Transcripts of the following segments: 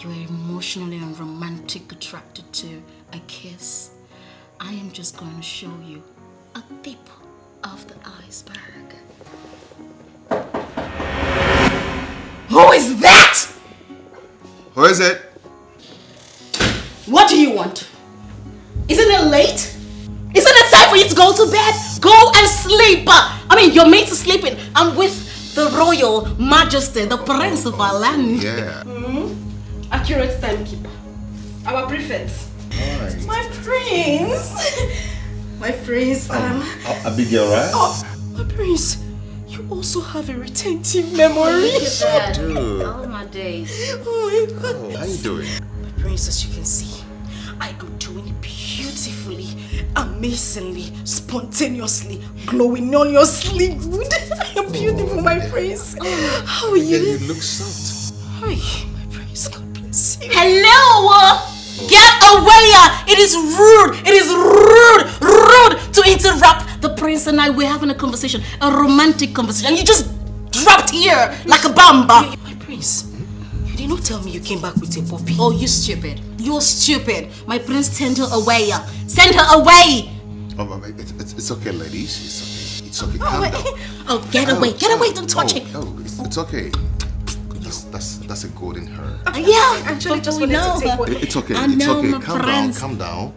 you are emotionally and romantic attracted to a kiss, I am just going to show you a tip of the iceberg. Who is that? Who is it? What do you want? Isn't it late? Isn't it time for you to go to bed? Go and sleep. I mean, your mate is sleeping. I'm with the Royal Majesty, the Prince of our land. Yeah. Accurate timekeeper. Our prefect. Alright. My prince. My prince. Abigail, right? Oh, my prince. You also have a retentive memory. Dude. All my days. Oh my god. Oh, how you doing? My prince, as you can see, I am doing beautifully, amazingly, spontaneously, glowing on your sleep. I am beautiful, my prince. How are Yeah, you? you look soft. Hi, my prince. God bless you. Hello! Get away! It is rude! It is rude to interrupt the prince and I. We're having a conversation, a romantic conversation. And you just dropped here like a bomb. My prince, you did not tell me you came back with a puppy. Oh, you stupid. You're stupid. My prince sent her away. Send her away! Oh, it's okay, ladies. It's okay. Calm down. Oh, get away. Get away. Don't touch it. Oh, it's okay. That's a golden hair. Yeah, Actually, just we wanted know. to take what... It's okay. I It's know, okay. my Calm friends. down.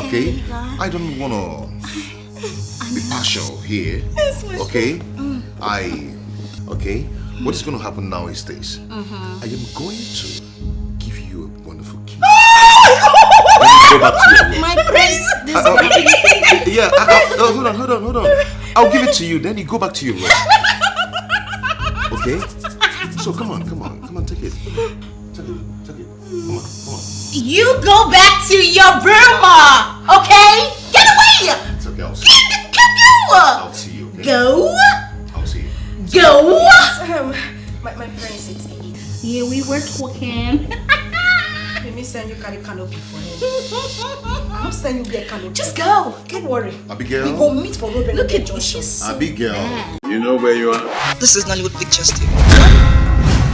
Okay? I don't wanna be partial here. Okay? Okay? What is gonna happen now is this. I am going to give you a wonderful kiss. Then you go back to your room. My prince. This Yeah, hold on. I'll give it to you, then you go back to your room. Okay? So come on, take it. Take it. Come on. You go back to your room, okay? Get away! It's okay, I'll see you. Go! I'll see you, okay? Go! I'll see you. Go! my prince, it's me. Yeah, we were talking. Let me send you carry canopy for him. I'll send you get canopy. Just go. Don't worry. Abigail? We go meet for road. Look at me. She's so Abigail. bad. You know where you are? This is Nollywood Pictures TV.